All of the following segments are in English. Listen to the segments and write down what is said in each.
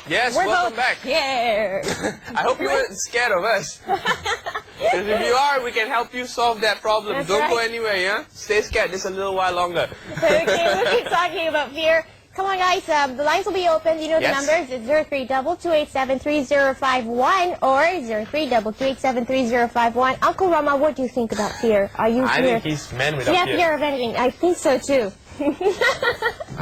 Yes, We're welcome both back. here. I hope you weren't scared of us. Because if you are, we can help you solve that problem. That's Don't go right. anywhere, yeah? Stay scared just a little while longer. Okay, we'll keep talking about fear. Come on, guys. The lines will be open. You know Yes. the numbers. It's 0322873051 or 0322873051. Uncle Rama, what do you think about fear? Are you I fear? think he's man Do without you have fear. fear of anything? I think so too. I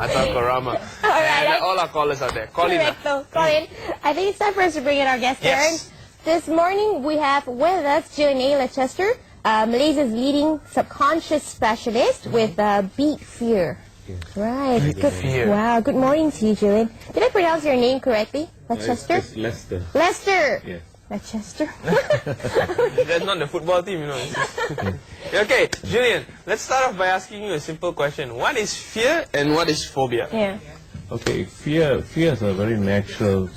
thought Korama. right, And all our callers out there. Call in. Correct, though. Colin, I think it's time for us to bring in our guest, Aaron. Yes. This morning we have with us Julian Leicester, Malaysia's leading subconscious specialist with beat fear. Yes. Right. Beat fear. Wow. Good morning to you, Julian. Did I pronounce your name correctly? Leicester? It's Leicester. Lester. Yes. Leicester. That's not the football team, you know. Okay, Julian, let's start off by asking you a simple question. What is fear and what is phobia? Yeah. Okay, fear is a very natural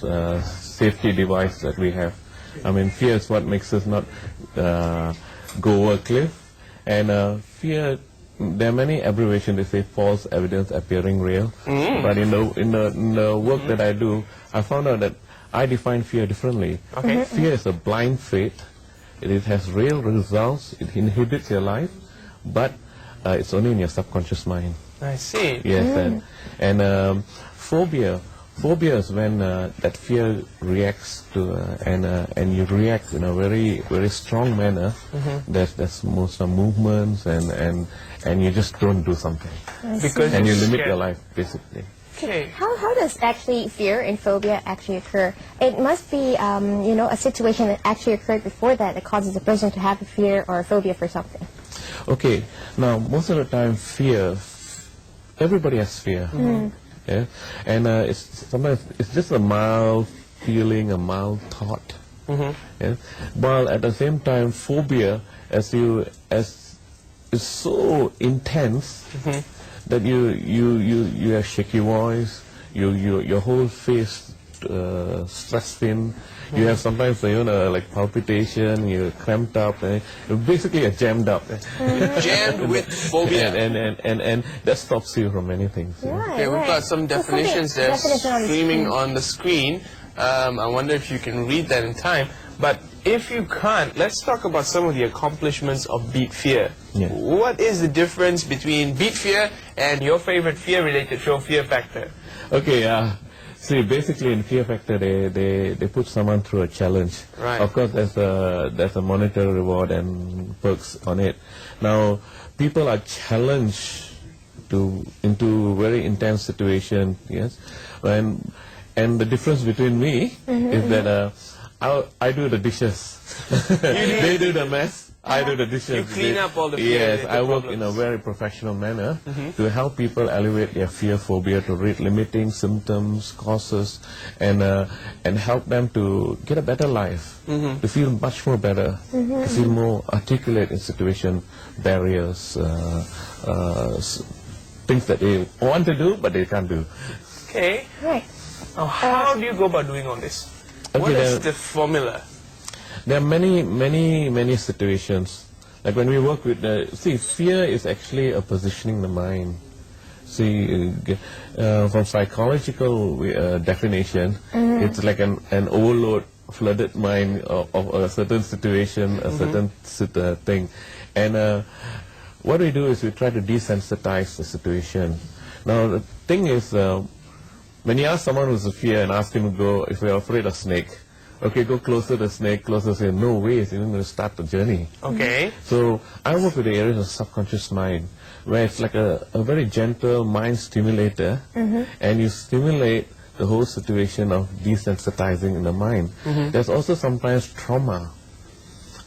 safety device that we have. I mean, fear is what makes us not go over a cliff. And fear, there are many abbreviations. They say false evidence appearing real. But in the work that I do, I found out that I define fear differently. Okay. Fear is a blind faith. It has real results. It inhibits your life, but it's only in your subconscious mind. I see. Yes, and phobia is when that fear reacts to, and you react in a very strong manner. There's most movements, and you just don't do something, Because and you you're limit scared. your life basically. Okay. How does actually fear and phobia actually occur? It must be, you know, a situation that actually occurred before that causes a person to have a fear or a phobia for something. Okay, now most of the time fear, everybody has fear. Yeah? And sometimes it's just a mild feeling, a mild thought. Yeah? While at the same time phobia, as is so intense that you have shaky voice, your whole face stressed thin. You have sometimes like palpitation, you're cramped up, basically you're jammed up. Jammed with phobia. And that stops you from many things. Yeah. Right, Okay, we've got some definitions there streaming on the screen. I wonder if you can read that in time. But if you can't, let's talk about some of the accomplishments of beat fear. Yeah. What is the difference between beat fear and your favorite fear-related show, Fear Factor? Okay, see, basically in Fear Factor, they put someone through a challenge. Right. Of course, there's a monetary reward and perks on it. Now, people are challenged into very intense situation. Yes, and the difference between me is that I do the dishes, they do the mess. I do the dishes. You clean up all the Yes, I work problems. in a very professional manner to help people elevate their fear, phobia, to read limiting symptoms, causes, and help them to get a better life, to feel much more better, to feel more articulate in situation, barriers, things that they want to do but they can't do. Okay. Right. Now, how do you go about doing all this? What Okay, is the formula? There are many situations. Like when we work with fear is actually a positioning in the mind. See, from psychological definition, it's like an overload, flooded mind of a certain situation, a certain thing. And what we do is we try to desensitize the situation. Now, the thing is, when you ask someone who's a fear and ask him to go, if you're afraid of snake, okay, go closer to the snake, closer, say, no way, it's even going to start the journey. Okay. So I work with the areas of subconscious mind, where it's like a very gentle mind stimulator, and you stimulate the whole situation of desensitizing in the mind. There's also sometimes trauma.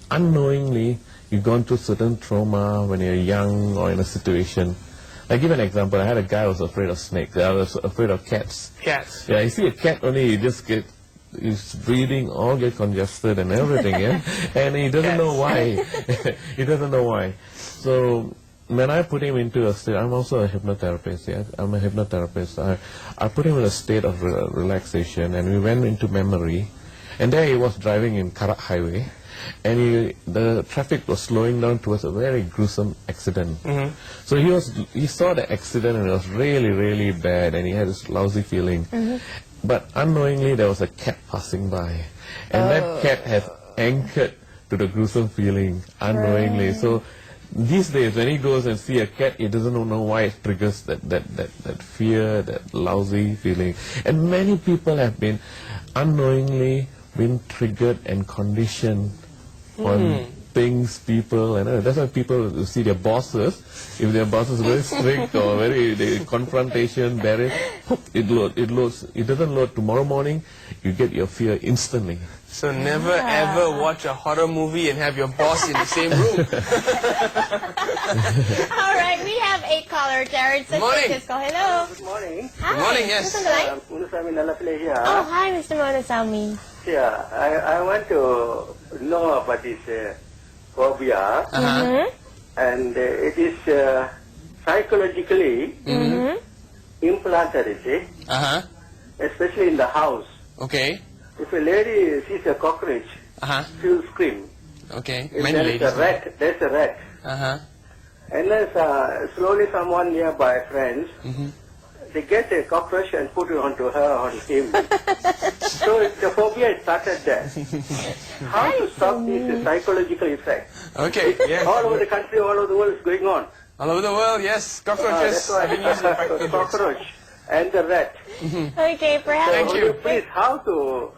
Unknowingly, you've gone through certain trauma when you're young or in a situation. I give an example. I had a guy who was afraid of snakes. I was afraid of cats. Cats. Yeah, you see a cat only, you just get his breathing all get congested and everything, yeah? And he doesn't know why. He doesn't know why. So when I put him into a state, I'm also a hypnotherapist, yeah? I'm a hypnotherapist. I put him in a state of relaxation, and we went into memory. And there he was driving in Karak Highway, and the traffic was slowing down towards a very gruesome accident. So he saw the accident, and it was really, really bad, and he had this lousy feeling. but unknowingly there was a cat passing by, and that cat has anchored to the gruesome feeling unknowingly. So these days, when he goes and see a cat, he doesn't know why it triggers that fear, that lousy feeling. And many people have been unknowingly been triggered and conditioned on things, people, and that's why people see their bosses. If their boss is very strict or very confrontation, it loads. It doesn't load tomorrow morning. You get your fear instantly. So never ever watch a horror movie and have your boss in the same room. All right, we have a caller, Jared. So Morning. just go. Hello. Good morning. Hi. Good morning, yes. Who's on the line? Munasami Nalapile here. Oh, hi, Mr. Monasami. Yeah, I want to know about this phobia, and it is psychologically implanted, you see, especially in the house. Okay. If a lady sees a cockroach, she will scream. Okay. If Many there ladies. is a rat, there's a rat. And then slowly someone nearby, friends, they get a cockroach and put it onto her, on him. So the phobia started there. How to stop this psychological effect? Okay. Yeah. All over the country, all over the world is going on. All over the world, yes. Cockroaches. That's why I've been using the practical jokes. cockroach and the rat. Okay, perhaps. Thank So you. please, how to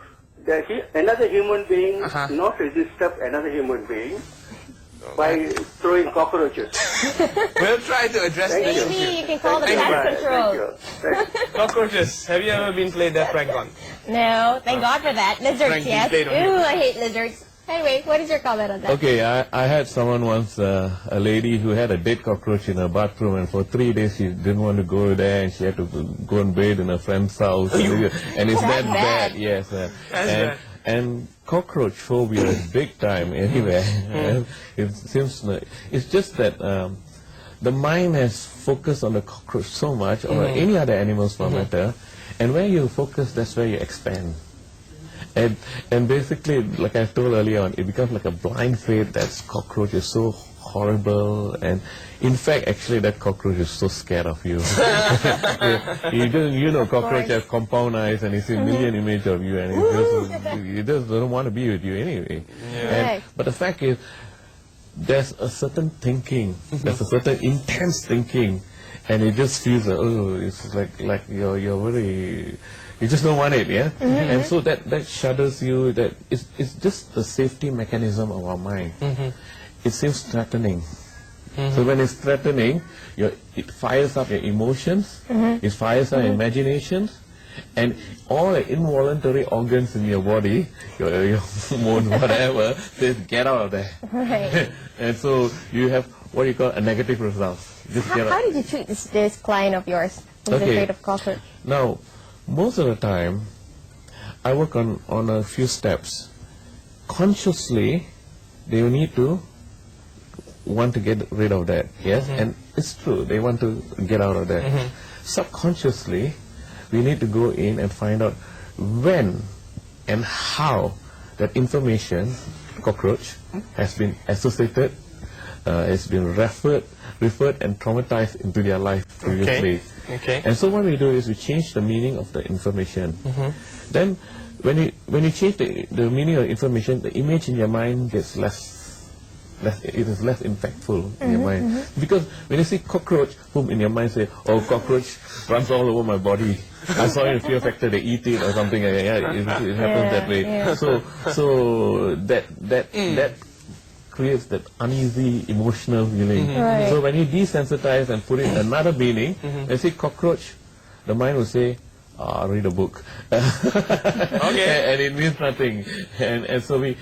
another human being not to disturb another human being by throwing cockroaches. We'll try to address Thank this you. Maybe issue. you can call the Thank you. pest Thank control. you. Thank you. Cockroaches. Have you ever been played that prank on? No, thank God for that. Lizards, Frankie yes. played on you. Ooh, I hate lizards. Anyway, what is your comment on that? Okay, I had someone once, a lady who had a dead cockroach in her bathroom, and for 3 days she didn't want to go there, and she had to go and bathe in her friend's house. And it's that bad, yes. bad. And cockroach phobia is big time anywhere. It seems it's just that the mind has focused on the cockroach so much, or any other animals for matter, and where you focus, that's where you expand. And basically, like I told earlier on, it becomes like a blind faith that cockroach is so horrible, and in fact, actually, that cockroach is so scared of you. You know, cockroach has compound eyes, and he sees a million image of you, and he just doesn't want to be with you anyway. Right. But the fact is, there's a certain thinking, there's a certain intense thinking, and it just feels like, oh, it's like you're very. You just don't want it, yeah? And so that shudders you, that it's just the safety mechanism of our mind. It seems threatening. So when it's threatening, it fires up your emotions, it fires up your imaginations, and all the involuntary organs in your body, your hormones, whatever, says get out of there. Right. And so you have what you call a negative result. Just get How out. did you treat this client of yours who's Okay. afraid of cockroach? Now, most of the time, I work on a few steps. Consciously, they need to want to get rid of that, yes? And it's true, they want to get out of that. Subconsciously, we need to go in and find out when and how that information, cockroach, has been associated, has been referred and traumatized into their life previously. Okay. And so what we do is we change the meaning of the information. Then when you change the meaning of the information, the image in your mind gets it is less impactful in your mind. Because when you see cockroach, boom, in your mind say, oh, cockroach runs all over my body. I saw in Fear Factor, they eat it or something. Yeah, it happens that way. Yeah. So that creates that uneasy emotional feeling. Right. So when you desensitize and put in another meaning, and see cockroach, the mind will say, read a book. Okay. And it means nothing. And so we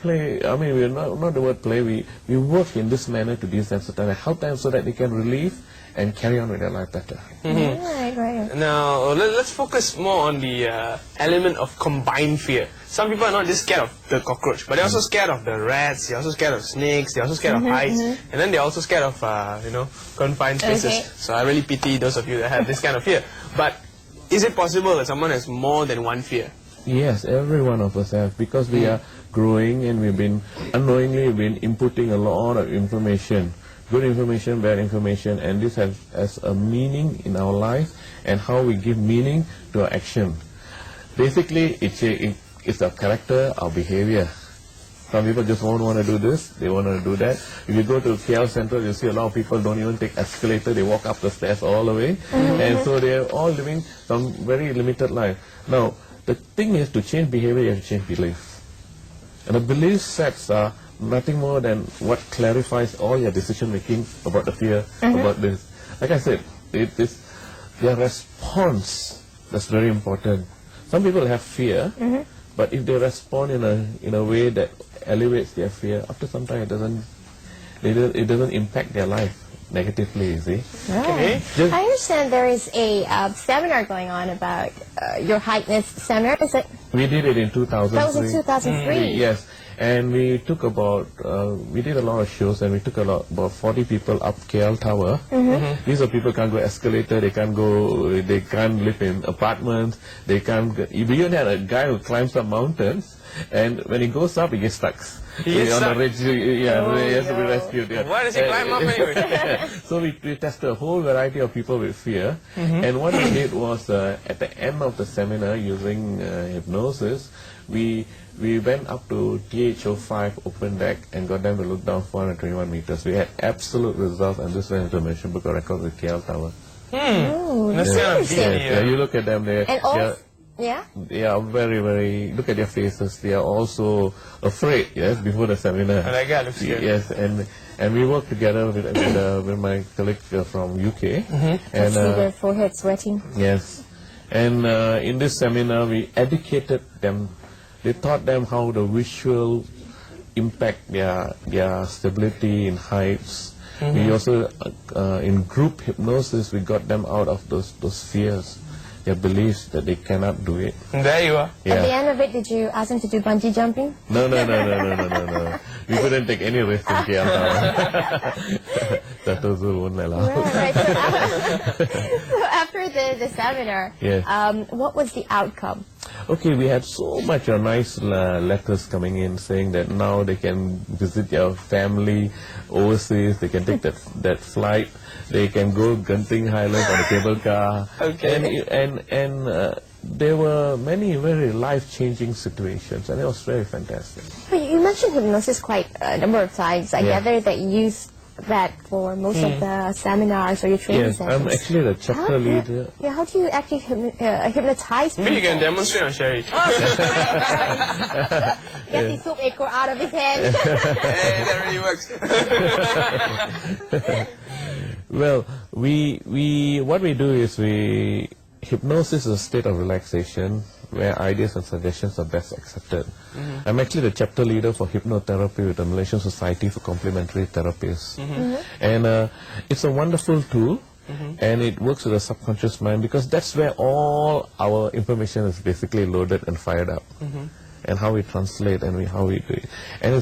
play, I mean, we're not the word play, we work in this manner to desensitize and help them so that they can relieve and carry on with their life better. Right. Now, let's focus more on the element of combined fear. Some people are not just scared of the cockroach, but they're also scared of the rats, they're also scared of snakes, they're also scared of heights, and then they're also scared of, confined spaces. Okay. So I really pity those of you that have this kind of fear. But is it possible that someone has more than one fear? Yes, every one of us have, because we are growing and we've been unknowingly inputting a lot of information. Good information, bad information, and this has a meaning in our life and how we give meaning to our action. Basically, it's our character, our behavior. Some people just won't want to do this, they want to do that. If you go to KL Central, you see a lot of people don't even take escalator, they walk up the stairs all the way. And so they're all living some very limited life. Now, the thing is, to change behavior, you have to change beliefs. And the belief sets are nothing more than what clarifies all your decision making about the fear, about this. Like I said, it is their response that's very important. Some people have fear, but if they respond in a way that elevates their fear, after some time it doesn't impact their life negatively, you see. Right. I understand there is a seminar going on about your heightness seminar. Is it? We did it in 2003. That was in 2003. Yes, and we took about we did a lot of shows, and we took about 40 people up KL Tower. These are people can't go escalator, they can't live in apartments, they can't. We even had a guy who climbs up mountains, and when he goes up, he gets stuck. He gets on stuck? the ridge, he has to be rescued. Yeah. Why does he climb up anyway? So we tested a whole variety of people with fear, and what we did was at the end of the seminar, using hypnosis, we went up to TH05 open deck and got them to look down 421 meters. We had absolute results, and this went into the Malaysian Book of Records with KL Tower. Oh, That's that's kind of interesting. Yeah, you look at them, And all, yeah? they are very, very, look at their faces, they are also afraid, yes, before the seminar. Oh, that guy looks good. Yes, and we worked together with my colleague from UK. I And see their forehead sweating. yes, and in this seminar we educated them. We taught them how the visual impact their stability in heights. We also in group hypnosis we got them out of those fears, their beliefs that they cannot do it. And there you are. At the Yeah. end of it, did you ask them to do bungee jumping? No. We couldn't take any risk in KL Tower. That also won't allow. Right. So after the seminar, Yes. what was the outcome? Okay, we had so much nice letters coming in saying that now they can visit their family overseas, they can take that flight, they can go Genting Highlands on a cable car. Okay. And there were many very life-changing situations, and it was very fantastic. Well, you mentioned hypnosis quite a number of times. I Yeah. gather that you use that for most of the seminars or your training Yes, sessions. I'm actually the chapter leader. Yeah, how do you actually hypnotise people? Maybe you can demonstrate on Sherry. Get the soup echo out of his hand. Hey, that really works. Well, what we do is hypnosis is a state of relaxation where ideas and suggestions are best accepted. I'm actually the chapter leader for hypnotherapy with the Malaysian Society for Complementary Therapies. And it's a wonderful tool, and it works with the subconscious mind because that's where all our information is basically loaded and fired up. And how we translate and how we do it. And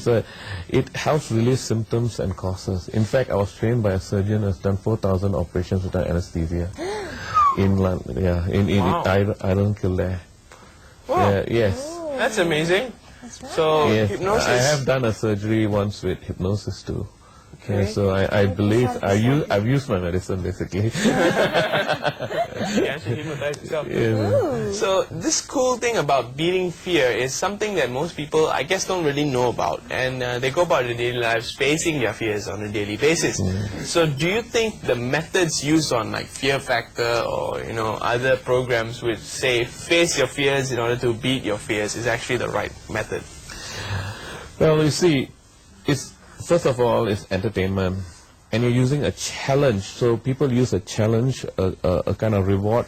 it helps release symptoms and causes. In fact, I was trained by a surgeon who has done 4,000 operations without anesthesia. In London, yeah, in Wow. Ireland, Kildare. Wow. Yes. That's amazing. So, Yes. hypnosis. I have done a surgery once with hypnosis too. Okay. Yeah, so I believe I've used my medicine basically. You actually hypnotize yourself. Yes. So this cool thing about beating fear is something that most people, I guess, don't really know about, and they go about their daily lives facing their fears on a daily basis. So do you think the methods used on like Fear Factor or other programs which say face your fears in order to beat your fears is actually the right method? Well, you see, first of all, it's entertainment, and you're using a challenge. So people use a challenge, a kind of reward,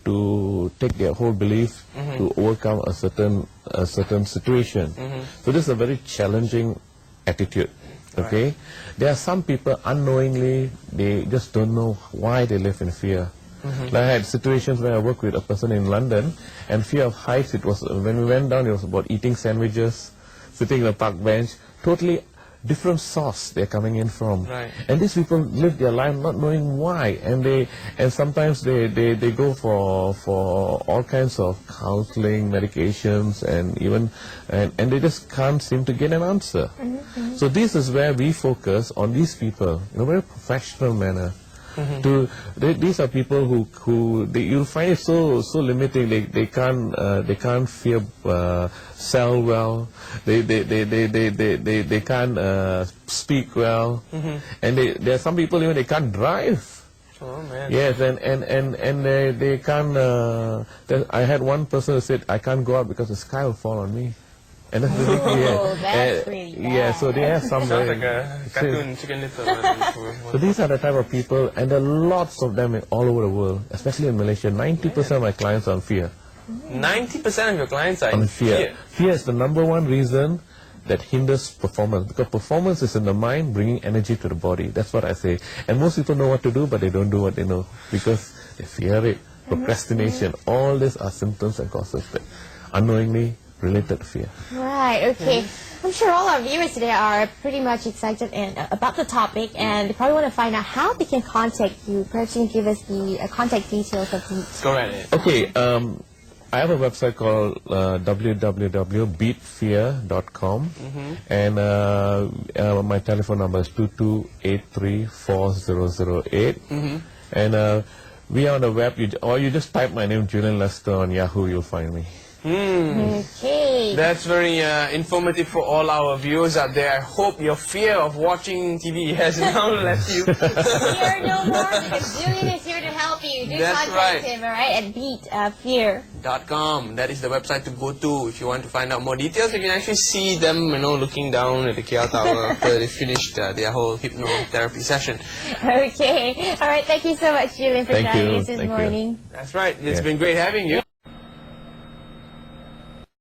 to take their whole belief to overcome a certain situation. So this is a very challenging attitude. Okay, there are some people unknowingly they just don't know why they live in fear. Like I had situations where I worked with a person in London, and fear of heights. It was when we went down. It was about eating sandwiches, sitting on a park bench, totally different source they're coming in from. Right. And these people live their life not knowing why, and sometimes they go for all kinds of counseling, medications, and even and they just can't seem to get an answer. So this is where we focus on these people in a very professional manner. These are people who you'll find it so limiting. They can't fear sell well. They can't speak well, and there are some people even they can't drive. Oh man. Yes, and they can't. I had one person who said, "I can't go out because the sky will fall on me," and that's really that's really bad. Yeah, so they have some. Sounds like a cartoon, Chicken Little. So these are the type of people, and there are lots of them all over the world, especially in Malaysia. 90% of my clients are on fear. 90% of your clients are On in fear. Fear is the number one reason that hinders performance, because performance is in the mind, bringing energy to the body. That's what I say. And most people know what to do, but they don't do what they know because they fear it. Procrastination, all these are symptoms and causes that unknowingly related to fear. Right, okay. I'm sure all our viewers today are pretty much excited about the topic, and they probably want to find out how they can contact you. Perhaps you can give us the contact details of the... Go right ahead. Okay, I have a website called www.beatfear.com, and my telephone number is 22834008. And we are on the web, or you just type my name, Julian Leicester, on Yahoo, you'll find me. Okay. That's very informative for all our viewers out there. I hope your fear of watching TV has now left you. Fear no more, because Julian is here to help you. Do That's contact right. him, all right, at beatfear.com. That is the website to go to if you want to find out more details. You can actually see them, looking down at the KL Tower after they finished their whole hypnotherapy session. Okay. All right, thank you so much, Julian, for Thank joining you. us this Thank you. morning. That's right. It's been great having you.